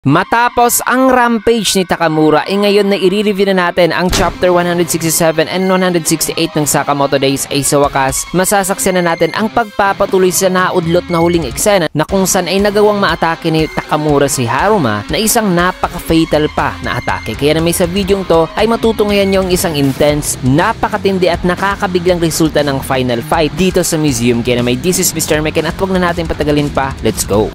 Matapos ang rampage ni Takamura, ngayon na i-review na natin ang chapter 167 and 168 ng Sakamoto Days ay sa wakas, masasaksihan na natin ang pagpapatuloy sa naudlot na huling eksena na kung saan ay nagawang maatake ni Takamura si Haruma na isang napaka-fatal pa na atake. Kaya na may sa videong to ay matutunghayan nyo ang isang intense, napakatindi at nakakabiglang resulta ng final fight dito sa museum. Kaya na may this is Mr. Meken at wag na natin patagalin pa, let's go!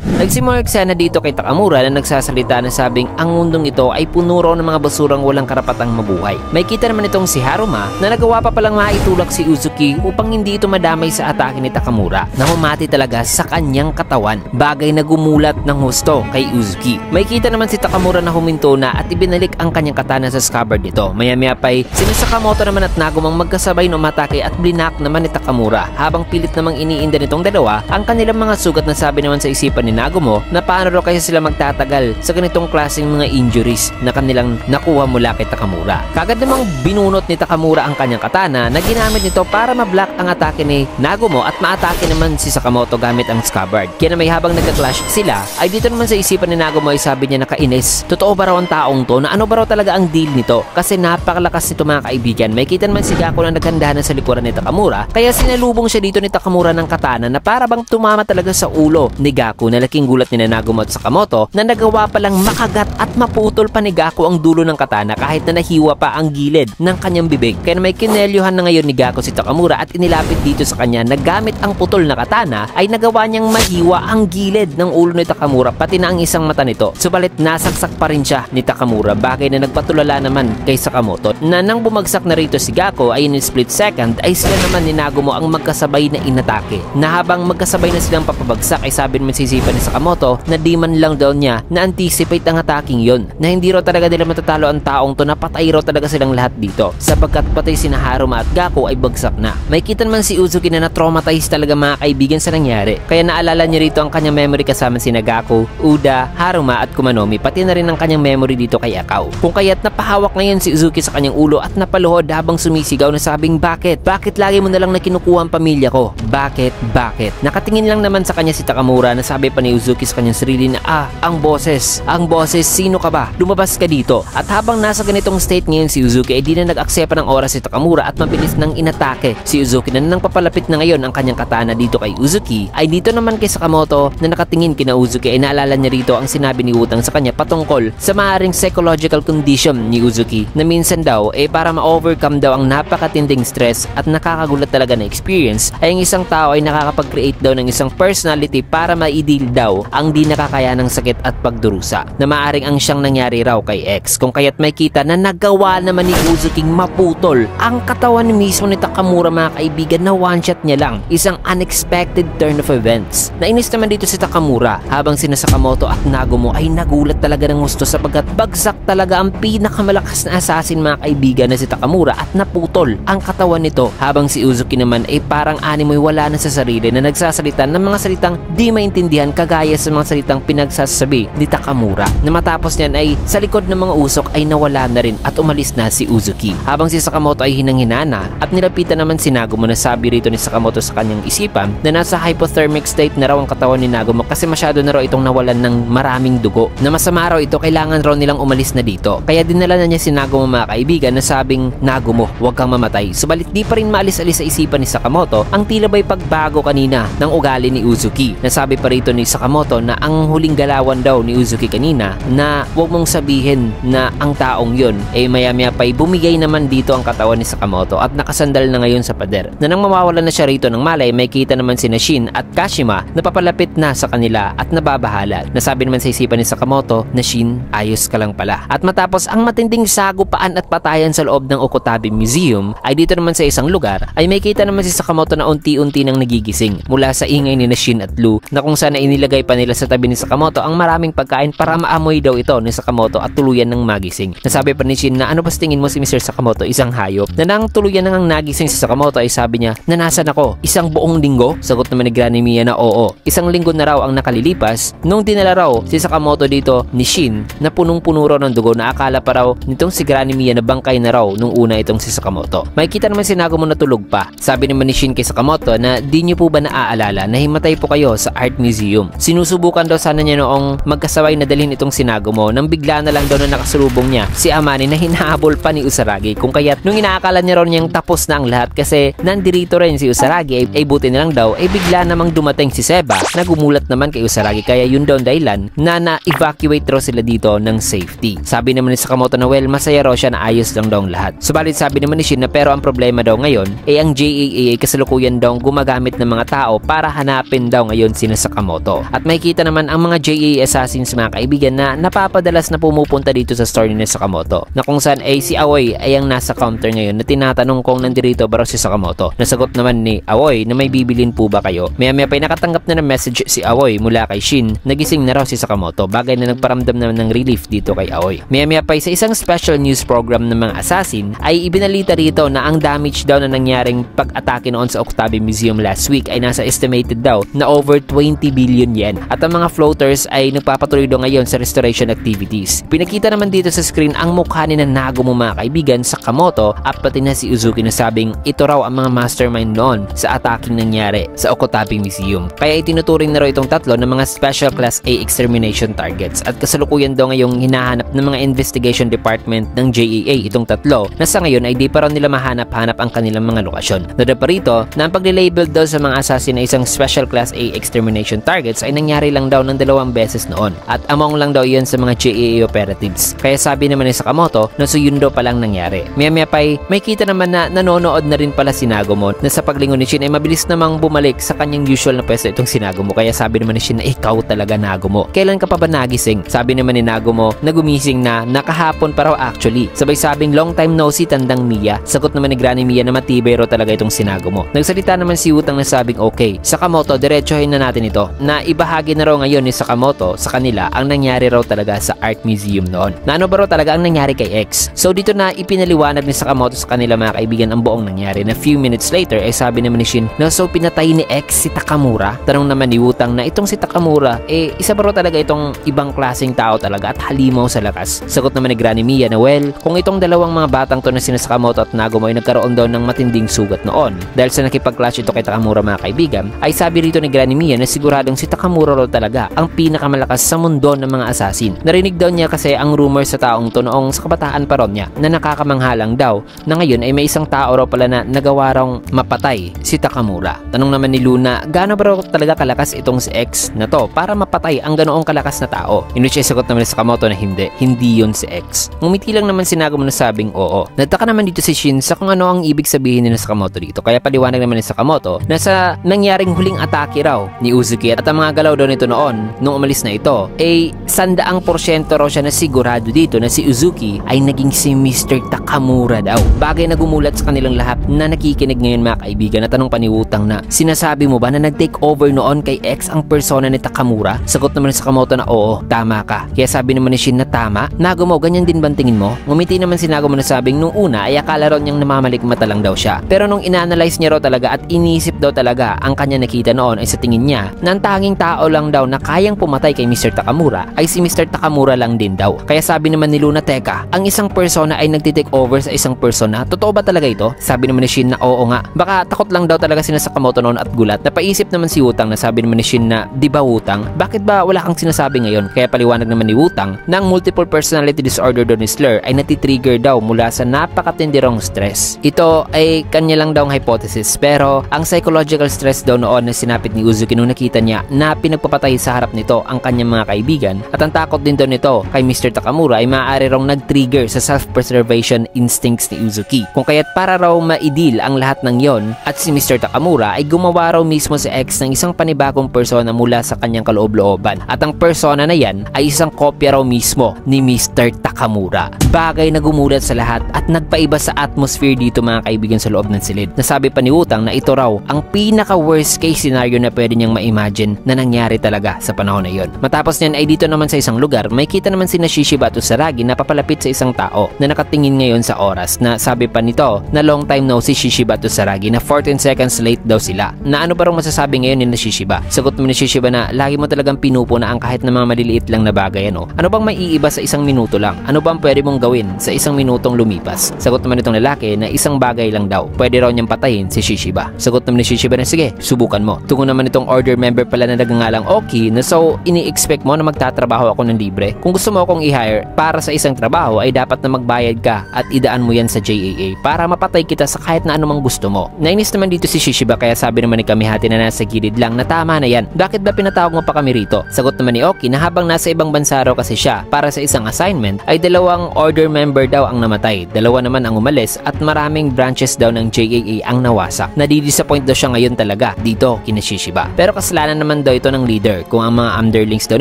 Nagsimula eksena dito kay Takamura na nagsasalita na sabing ang mundong ito ay puno raw ng mga basurang walang karapatang mabuhay. May kita naman itong si Haruma na nagawa pa palang maitulak si Uzuki upang hindi ito madamay sa atake ni Takamura na humati talaga sa kanyang katawan, bagay na gumulat ng husto kay Uzuki. May kita naman si Takamura na huminto na at ibinalik ang kanyang katana sa scabbard nito. Maya-maya pa'y sina Sakamoto naman at Nagumang magkasabay na umatake at blinak naman ni Takamura habang pilit namang iniinda nitong dalawa ang kanilang mga sugat na sabi naman sa isipan ni Nagumo na paano raw kaya sila magtatagal sa ganitong klaseng mga injuries na kanilang nakuha mula kay Takamura. Kagad namang binunot ni Takamura ang kanyang katana na ginamit nito para ma-block ang atake ni Nagumo at maatake naman si Sakamoto gamit ang scabbard. Kaya na may habang nagka-clash sila ay dito naman sa isipan ni Nagumo ay sabi niya na kainis. Totoo ba raw ang taong to na ano ba raw talaga ang deal nito? Kasi napakalakas nito mga kaibigan. May kita naman si Gako na naghanda na sa likuran ni Takamura kaya sinalubong siya dito ni Takamura ng katana na para bang tumama talaga sa ulo ni Gako na laking gulat ni Nagumo at Sakamoto na nagawa palang makagat at maputol pa ni Gako ang dulo ng katana kahit na nahiwa pa ang gilid ng kanyang bibig. Kaya na may kinelyuhan na ngayon ni Gako si Takamura at inilapit dito sa kanya na gamit ang putol na katana ay nagawa niyang mahiwa ang gilid ng ulo ni Takamura pati na ang isang mata nito. Subalit nasaksak pa rin siya ni Takamura, bagay na nagpatulala naman kay Sakamoto na nang bumagsak na rito si Gako ay in split second ay sila naman ni Nagumo ang magkasabay na inatake. Na habang magkasabay na silang papabagsak ay sabi naman si Zipa ni Sakamoto na di man lang daw niya na-anticipate ang attacking yon, na hindi raw talaga nila matatalo ang taong to, na patay raw talaga silang lahat dito sapagkat patay si Haruma at Gako ay bagsak na. May kita naman si Uzuki na na-traumatize talaga mga kaibigan sa nangyari, kaya naalala niya rito ang kanyang memory kasama si Gako, Uda, Haruma at Kumanomi, pati na rin ang kanyang memory dito kay Akao. Kung kaya't napahawak ngayon si Uzuki sa kanyang ulo at napaluhod habang sumisigaw na sabing bakit lagi mo na lang na kinukuha ang pamilya ko? Bakit? Nakatingin lang naman sa kanya si Takamura na sabi pa ni Uzuki sa kanyang sarili na ang boses, sino ka ba? Lumabas ka dito. At habang nasa ganitong state ngayon si Uzuki ay di na nag-aksepa ng oras si Takamura at mabilis nang inatake si Uzuki na nang papalapit na ngayon ang kanyang katana dito kay Uzuki ay dito naman kay Sakamoto na nakatingin kina Uzuki ay naalala niya rito ang sinabi ni Utang sa kanya patungkol sa maaaring psychological condition ni Uzuki na minsan daw para ma-overcome daw ang napakatinding stress at nakakagulat talaga na experience ay ang isang tao ay nakakapag-create daw ng isang personality para ma-i-deal daw ang di nakakaya ng sakit at pagdurusa na maaring ang siyang nangyari raw kay X. Kung kaya't may kita na nagawa naman ni Uzuki maputol ang katawan mismo ni Takamura mga kaibigan na one shot niya lang, isang unexpected turn of events. Nainis naman dito si Takamura habang sina Sakamoto at Nagumo ay nagulat talaga ng gusto sapagkat bagsak talaga ang pinakamalakas na assassin mga kaibigan na si Takamura at naputol ang katawan nito habang si Uzuki naman ay parang animoy wala na sa sarili na nagsasalita ng mga salitang di maintindihan kagaya sa mga salitang pinagsasabi ni Takamura na matapos niyan ay sa likod ng mga usok ay nawala na rin at umalis na si Uzuki habang si Sakamoto ay hinang-hinana at nilapitan naman si Nagumo na sabi rito ni Sakamoto sa kanyang isipan na nasa hypothermic state na raw ang katawan ni Nagumo kasi masyado na raw itong nawalan ng maraming dugo na masama raw ito, kailangan raw nilang umalis na dito. Kaya dinala na niya si Nagumo mga kaibigan na sabing Nagumo huwag kang mamatay. Subalit di pa rin maalis-alis sa isipan ni Sakamoto ang tila ba'y pagbago kanina ng ugali ni Uzuki. Nasabi pa rito ni Sakamoto na ang huling galawan daw ni Uzuki kanina na huwag mong sabihin na ang taong yun maya-maya pa'y bumigay naman dito ang katawan ni Sakamoto at nakasandal na ngayon sa pader. Na nang mawawala na siya rito ng malay, may kita naman si Shin at Kashima na papalapit na sa kanila at nababahala. Nasabi naman sa isipan ni Sakamoto na Shin, ayos ka lang pala. At matapos ang matinding sagupaan at patayan sa loob ng Okotabe Museum ay dito naman sa isang lugar ay may kita naman si Sakamoto na unti-unti nang nagigising mula sa ingay ni Shin at Lu na kung saan inilagay pa nila sa tabi ni Sakamoto ang maraming pagkain para maamoy daw ito ni Sakamoto at tuluyan ng magising. Nasabi pa ni Shin na ano ba tingin mo si Mr. Sakamoto, isang hayop? Na nang tuluyan nang nagising si Sakamoto ay sabi niya na nasan ako? Isang buong linggo? Sagot naman ni Granny Mia na oo. Isang linggo na raw ang nakalilipas nung dinala raw si Sakamoto dito ni Shin na punong-puno raw ng dugo na akala pa raw nitong si Granny Mia na bangkay na raw nung una itong si Sakamoto. May kita naman si Nagumo na tulog pa. Sabi naman ni Shin kay Sakamoto na di niyo po ba naaalala na himatay po kayo sa Art Museum Museum. Sinusubukan daw sana niya noong magkasabay na dalhin itong si Nagumo nang bigla na lang daw na nakasalubong niya si Amane na hinahabol pa ni Usaragi, kung kaya't nung inaakala niya ron niyang tapos na ang lahat kasi nandirito rin si Usaragi ay buti na lang daw ay bigla namang dumating si Seba na gumulat naman kay Usaragi, kaya yun daw dahilan na na-evacuate raw sila dito ng safety. Sabi naman ni Sakamoto na masaya raw siya na ayos lang daw ang lahat. Subalit sabi naman ni Shin na pero ang problema daw ngayon ay ang JAA ay kasalukuyan daw gumagamit ng mga tao para hanapin daw ngayon sina Sakamoto. At makikita naman ang mga JAA assassins mga kaibigan na napapadalas na pumupunta dito sa store ni Sakamoto, na kung saan ay si Aoi ay ang nasa counter ngayon na tinatanong kung nandirito ba raw si Sakamoto. Nasagot naman ni Aoi na may bibilin po ba kayo. Maya pa'y nakatanggap na ng message si Aoi mula kay Shin, nagising na raw si Sakamoto, bagay na nagparamdam naman ng relief dito kay Aoi. Maya pa'y sa isang special news program ng mga assassin ay ibinalita rito na ang damage daw na nangyaring pag-atake noon sa Octavi Museum last week ay nasa estimated daw na over 20 billion yen, at ang mga floaters ay nagpapatuloy daw ngayon sa restoration activities. Pinakita naman dito sa screen ang mukha ni Nagumo mga kaibigan, Sakamoto at pati na si Uzuki na sabing ito raw ang mga mastermind noon sa attacking nangyari sa Octavi Museum. Kaya itinuturing na raw itong tatlo ng mga special class A extermination targets, at kasalukuyan daw ngayong hinahanap ng mga investigation department ng JAA itong tatlo na sa ngayon ay di pa raw nila mahanap-hanap ang kanilang mga lokasyon. Dada pa rito na ang pag-label daw sa mga assassin na isang special class A extermination targets ay nangyari lang daw ng 2 beses noon, at among lang daw yun sa mga JAA operatives. Kaya sabi naman ni Sakamoto na yun daw palang nangyari. Maya pa'y may kita naman na nanonood na rin pala si Nagumo na sa paglingon ni Shin ay mabilis namang bumalik sa kanyang usual na pwesto itong si Nagumo. Kaya sabi naman ni Shin na ikaw talaga Nagumo, kailan ka pa ba nagising? Sabi naman ni Nagumo na gumising na nakahapon pa raw actually. Sabay sabing long time no see tandang Mia. Sagot naman ni Granny Mia na matibay raw talaga itong si Nagumo. Nagsalita naman si Utang na sabing okay, Sakamoto diretsohin na natin ito, na ibahagi na raw ngayon ni Sakamoto sa kanila ang nangyari raw talaga sa Art Museum noon. Na ano ba raw talaga ang nangyari kay X? So dito na ipinaliwanag ni Sakamoto sa kanila mga kaibigan ang buong nangyari, na few minutes later ay sabi naman ni Shin na pinatay ni X si Takamura. Tanong naman ni Utang na itong si Takamura isa ba raw talaga itong ibang klaseng tao talaga at halimaw sa lakas? Sagot naman ni Granny Mia na kung itong dalawang mga batang to na sina Sakamoto at Nagumo ay nagkaroon daw ng matinding sugat noon dahil sa nakipag-clash ito kay Takamura mga kaibigan, ay sabi rito ni Granny Mia na siguradong si Takamura raw talaga ang pinakamalakas sa mundo ng mga assassin. Narinig daw niya kasi ang rumor sa taong to noong sa kabataan pa ron niya na nakakamanghalang daw na ngayon ay may isang tao raw pala na nagawa raw mapatay si Takamura. Tanong naman ni Luna, gaano ba raw talaga kalakas itong si X na to para mapatay ang ganoong kalakas na tao? Inuchi sagot naman sa Sakamoto na hindi yun si X. Ngumiti lang naman si Nagumo na sabing oo. Nagtaka naman dito si Shin sa kung ano ang ibig sabihin ni Sakamoto dito, kaya paliwanag naman ni Sakamoto na sa nangyaring huling atake raw ni Uzuki at ang mga galaw daw nito noon nung umalis na ito ay 100% raw siya na sigurado dito na si Uzuki ay naging si Mr. Takamura daw. Bagay na gumulat sa kanilang lahat na nakikinig ngayon mga kaibigan. At tanong pa ni Utang na sinasabi mo ba na nag-take over noon kay X ang persona ni Takamura? Sagot naman ni Sakamoto na oo, tama ka. Kaya sabi naman ni Shin na tama. Nagumo, ganyan din ba tingin mo? Ngumiti naman si Nagumo na sabing nung una ay akala raw niyang namamalikmata lang daw siya. Pero nung ina-analyze niya raw talaga at inisip daw talaga ang kanya nakita noon ay sa tingin niya na ang tanging tao lang daw na kayang pumatay kay Mr. Takamura ay si Mr. Takamura lang din daw. Kaya sabi naman ni Luna, teka, ang isang persona ay nagtitake over sa isang persona. Totoo ba talaga ito? Sabi naman ni Shin na oo nga. Baka takot lang daw talaga sina Sakamoto noon at gulat. Napaisip naman si Utang na sabi naman ni Shin na di ba Utang? Bakit ba wala kang sinasabi ngayon? Kaya paliwanag naman ni Utang na ang multiple personality disorder daw ni Slur ay natitrigger daw mula sa napakatindirong stress. Ito ay kanya lang daw ang hypothesis, pero ang psychological stress daw noon na sinapit ni Uzuki nung nakita niya na pinagpapatay sa harap nito ang kanyang mga kaibigan at ang takot din daw nito kay Mr. Takamura ay maaari raw nag-trigger sa self-preservation instincts ni Uzuki. Kung kaya't para raw maidil ang lahat ng yon at si Mr. Takamura ay gumawa raw mismo si X ng isang panibagong persona mula sa kanyang kaloob-looban at ang persona na yan ay isang kopya raw mismo ni Mr. Takamura. Bagay na gumulat sa lahat at nagpaiba sa atmosphere dito mga kaibigan sa loob ng silid. Nasabi pa ni Utang na ito raw ang pinaka worst case scenario na pwede niyang ma-imagine na nangyari talaga sa panahon na yon. Matapos niyan ay dito naman sa isang lugar may kita naman si Shishiba at Usaragi na papalapit sa isang tao na nakatingin ngayon sa oras na sabi pa nito na long time no si Shishiba at Usaragi na 14 seconds late daw sila. Na ano ba raw masasabi ngayon ni Shishiba? Sagot mo ni Shishiba na lagi mo talagang pinupo na ang kahit na mga maliliit lang na bagay ano. Ano bang may iiba sa isang minuto lang? Ano bang pwede mong gawin sa isang minutong lumipas? Sagot naman itong lalaki na isang bagay lang daw. Pwede raw niyang patayin si Shishiba. Sagot naman ni Shishiba na sige, subukan mo. Tungo naman itong order member pala na nagangalang Oki na so ini-expect mo na magtatrabaho ako ng libre? Kung gusto mo akong i-hire para sa isang trabaho ay dapat na magbayad ka at idaan mo yan sa JAA para mapatay kita sa kahit na anumang gusto mo. Nainis naman dito si Shishiba kaya sabi naman ni Kamihati na nasa gilid lang na tama na yan. Bakit ba pinatawag mo pa kami rito? Sagot naman ni Oki na habang nasa ibang bansa raw kasi siya para sa isang assignment ay 2 order member daw ang namatay, 2 naman ang umalis at maraming branches daw ng JAA ang nawasak. Nadidisappoint daw siya ngayon talaga dito kina Shishiba. Pero kasalanan naman daw ito ng leader kung ang mga underlings daw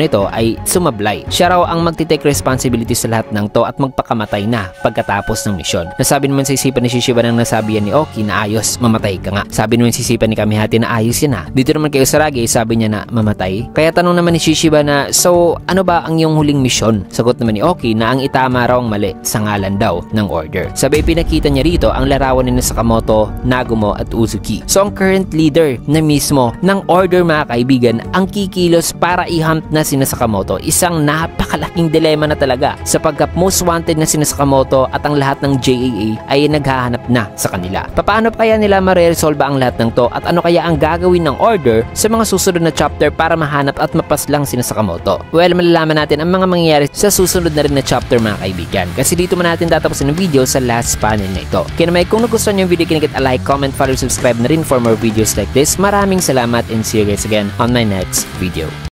nito ay sumablay. Siya raw ang magtitake responsibility sa lahat ng to at magpakamatay na pagkatapos ng misyon. Nasabi naman sa isipan ni Shishiba nang nasabi yan ni Oki na ayos, mamatay ka nga. Sabi naman sa isipan ni Kamihati na ayos yan ha. Dito naman kay Usaragi sabi niya na mamatay. Kaya tanong naman ni Shishiba na so ano ba ang iyong huling misyon? Sagot naman ni Oki na ang itama raw ang mali sa ngalan daw ng order. Sabi pinakita niya rito ang larawan ni Sakamoto, Nagumo at Uzuki. So ang current leader na mismo ng order mga kaibigan ang kikilos para i-hunt na sina Sakamoto. Isang napakalaking dilema na talaga sapagkat most wanted na sina Sakamoto at ang lahat ng JAA ay naghahanap na sa kanila. Paano kaya nila ma-resolve ang lahat ng to at ano kaya ang gagawin ng order sa mga susunod na chapter para mahanap at mapaslang sina Sakamoto? Well, malalaman natin ang mga mangyayari sa susunod na rin na chapter mga kaibigan. Kasi dito man natin tatapusin ng video sa last panel na ito. Kaya naman kung nagustuhan nyo yung video, kinigit a like, comment, follow, subscribe na rin for more videos like this. Maraming salamat and see you guys again on my next video.